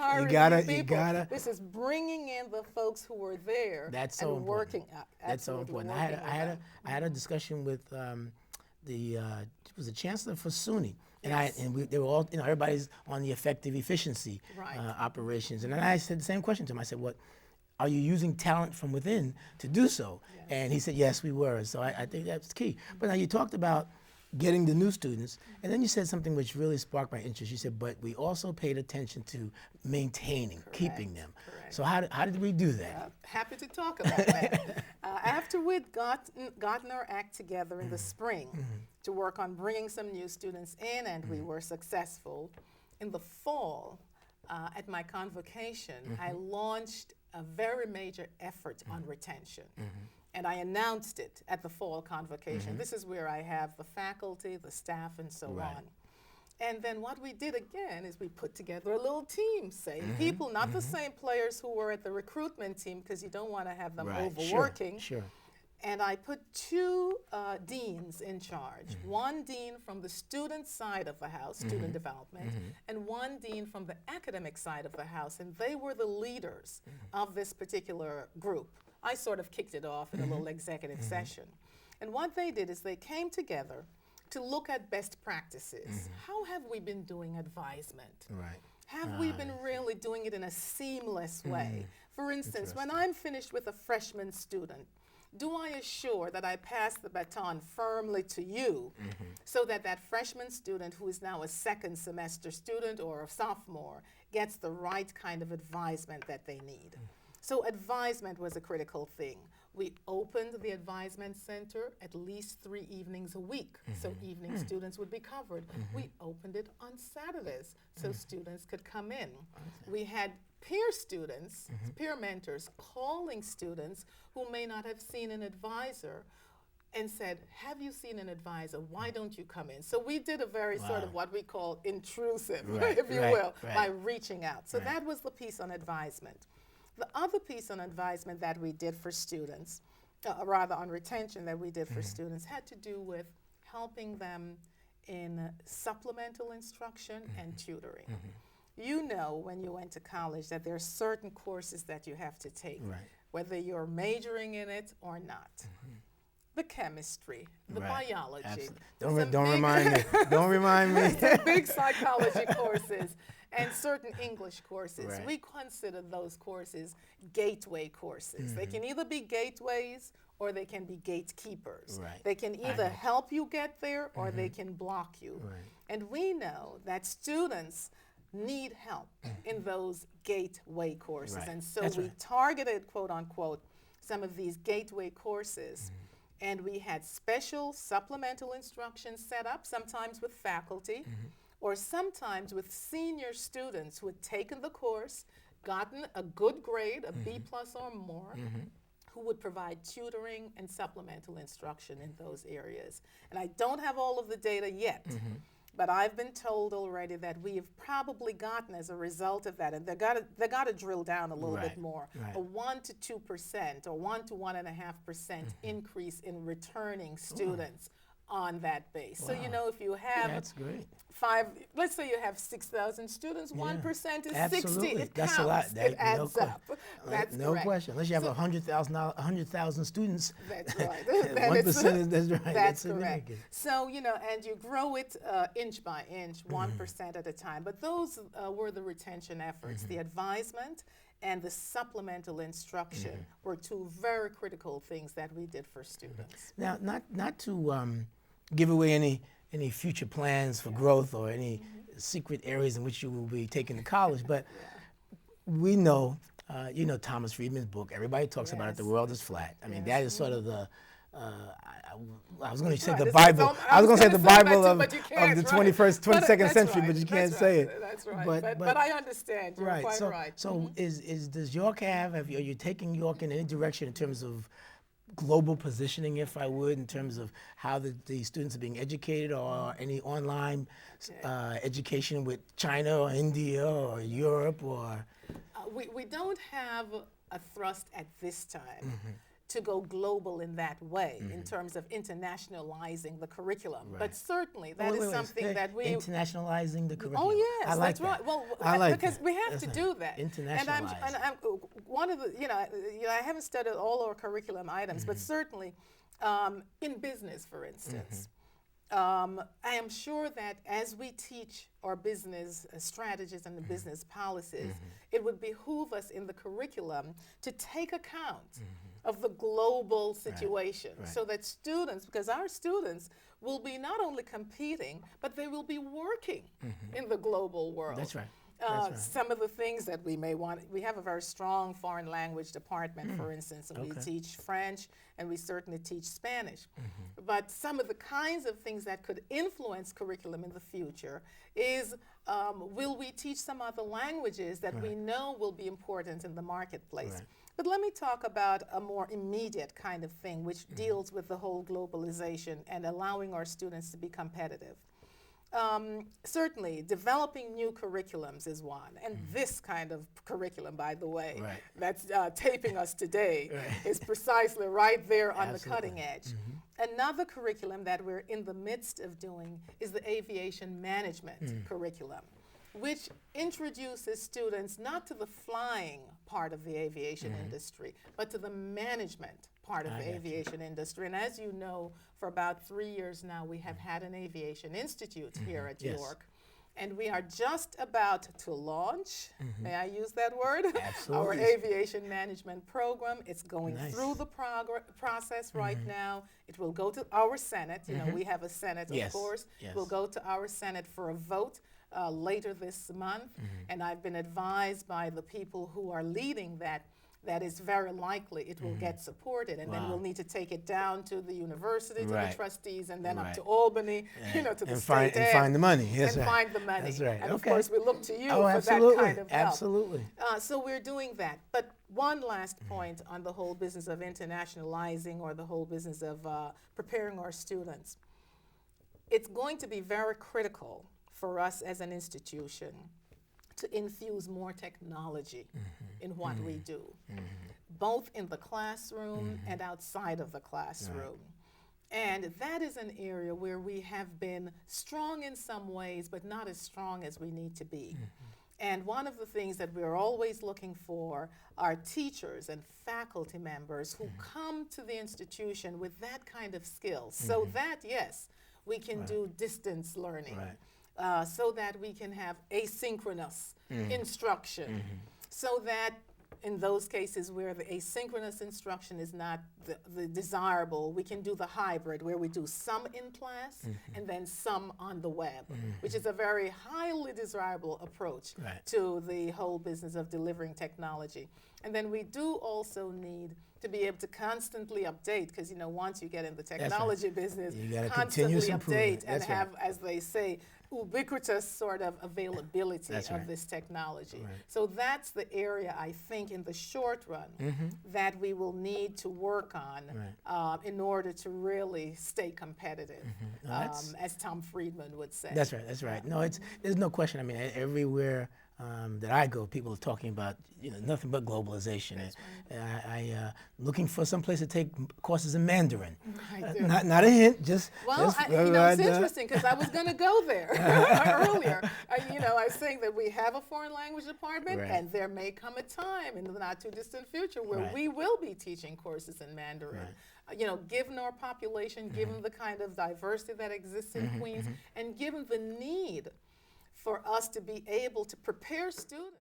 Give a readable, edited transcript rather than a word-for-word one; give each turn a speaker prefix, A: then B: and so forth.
A: hiring new people. This is bringing in the folks who were there
B: That's so
A: and working.
B: That's so important. I had a discussion with it was the chancellor for SUNY, and they were all, everybody's on the effective efficiency operations, and then I said the same question to him. I said, "What are you using talent from within to do so?"
A: Yes.
B: And he said, "Yes, we were." So I think that's key. But now you talked about getting the new students, and then you said something which really sparked my interest. You said, "But we also paid attention to maintaining, keeping them."
A: Correct.
B: So how did we do that?
A: Happy to talk about that. After we'd gotten our act together in the spring to work on bringing some new students in, and we were successful, in the fall, at my convocation, I launched a very major effort on retention. And I announced it at the fall convocation. This is where I have the faculty, the staff, and so on. And then what we did again is we put together a little team, same people, not the same players who were at the recruitment team, because you don't want to have them overworking.
B: Sure.
A: And I put two deans in charge. One dean from the student side of the house, student development, and one dean from the academic side of the house. And they were the leaders of this particular group. I sort of kicked it off in a little executive session. And what they did is they came together to look at best practices. How have we been doing advisement?
B: Right.
A: Have we been really doing it in a seamless way? For instance, when I'm finished with a freshman student, do I assure that I pass the baton firmly to you so that that freshman student who is now a second semester student or a sophomore gets the right kind of advisement that they need? So advisement was a critical thing. We opened the advisement center at least 3 evenings a week, so evening students would be covered. We opened it on Saturdays so students could come in. We had peer students, peer mentors, calling students who may not have seen an advisor and said, "Have you seen an advisor? Why don't you come in?" So we did a very sort of what we call intrusive, if you will, by reaching out. So that was the piece on advisement. The other piece on advisement that we did for students, rather on retention that we did for students, had to do with helping them in supplemental instruction and tutoring. You know, when you went to college, that there are certain courses that you have to take, whether you're majoring in it or not. The chemistry, the biology.
B: Don't remind me. Don't remind me.
A: Some big psychology courses and certain English courses. We consider those courses gateway courses. They can either be gateways or they can be gatekeepers. They can either help you get there or they can block you. And we know that students need help in those gateway courses. And so we targeted, quote unquote, some of these gateway courses. And we had special supplemental instruction set up, sometimes with faculty, or sometimes with senior students who had taken the course, gotten a good grade, a B+ or more, who would provide tutoring and supplemental instruction in those areas. And I don't have all of the data yet, but I've been told already that we have probably gotten, as a result of that, and they got to drill down a little bit more, a 1 to 2% or 1 to 1.5% increase in returning students on that base. So, you know, if you have let's say you have 6,000 students, 1% is 60. It
B: That's
A: counts.
B: a lot.
A: It adds up. That's
B: no
A: correct.
B: question. Unless you have 100,000 students.
A: That's right.
B: 1% is right.
A: That's correct. So, you know, and you grow it inch by inch, 1% at a time. But those were the retention efforts. The advisement and the supplemental instruction were two very critical things that we did for students.
B: Now, not to give away any future plans for growth or any secret areas in which you will be taking to college, but we know, you know Thomas Friedman's book, everybody talks about it, The World is Flat. I mean, that is sort of the, I was going to say the Bible. I was going to say the Bible of the 22nd century, but you can't say it.
A: That's right. But I understand. You're quite right.
B: So does York are you taking York in any direction in terms of global positioning, if I would, in terms of how the students are being educated, or any online education with China or India or Europe? Or
A: we don't have a thrust at this time to go global in that way in terms of internationalizing the curriculum. But certainly that is something that we
B: internationalizing the curriculum.
A: Oh yes,
B: I like
A: that's right. Well,
B: I like
A: because
B: that.
A: we have to do that.
B: Internationalize.
A: And I'm one of the I haven't studied all our curriculum items, but certainly in business, for instance. I am sure that as we teach our business strategies and the business policies, it would behoove us in the curriculum to take account of the global situation so that students, because our students will be not only competing, but they will be working in the global world.
B: That's right.
A: Some of the things that we may want, we have a very strong foreign language department, for instance, and we teach French and we certainly teach Spanish. But some of the kinds of things that could influence curriculum in the future is, will we teach some other languages that we know will be important in the marketplace? But let me talk about a more immediate kind of thing, which deals with the whole globalization and allowing our students to be competitive. Certainly, developing new curriculums is one, and this kind of curriculum, by the way, that's taping us today, is precisely right there on the cutting edge. Another curriculum that we're in the midst of doing is the aviation management curriculum, which introduces students not to the flying part of the aviation industry, but to the management part of the aviation industry. And as you know, for about 3 years now, we have had an aviation institute here at York. And we are just about to launch, may I use that word?
B: Absolutely.
A: Our aviation management program. It's going through the process right now. It will go to our Senate. You know, we have a Senate, of course. It will go to our Senate for a vote later this month. And I've been advised by the people who are leading that is very likely it will get supported, and then we'll need to take it down to the university, to the trustees, and then up to Albany, you know, to the state
B: and find the money.
A: Find the money.
B: That's right.
A: And of course, we look to you for that kind of help.
B: Absolutely.
A: So we're doing that. But one last point on the whole business of internationalizing, or the whole business of preparing our students. It's going to be very critical for us as an institution to infuse more technology in what we do, both in the classroom and outside of the classroom. And that is an area where we have been strong in some ways, but not as strong as we need to be. And one of the things that we're always looking for are teachers and faculty members who come to the institution with that kind of skill, so that, yes, we can do distance learning. So that we can have asynchronous instruction, so that in those cases where the asynchronous instruction is not the desirable, we can do the hybrid, where we do some in class and then some on the web, which is a very highly desirable approach to the whole business of delivering technology. And then we do also need to be able to constantly update, because, you know, once you get in the technology business,
B: you
A: constantly update and have, as they say, ubiquitous sort of availability of this technology. So that's the area, I think, in the short run that we will need to work on in order to really stay competitive, as Tom Friedman would say.
B: That's right, that's right. No, there's no question. I mean, everywhere that I go, people are talking about, you know, nothing but globalization. I looking for some place to take courses in Mandarin. Not a hint, just.
A: Well, you know, it's interesting, because I was going to go there earlier. You know, I was saying that we have a foreign language department, and there may come a time in the not too distant future where we will be teaching courses in Mandarin. You know, given our population, given the kind of diversity that exists in Queens, and given the need for us to be able to prepare students.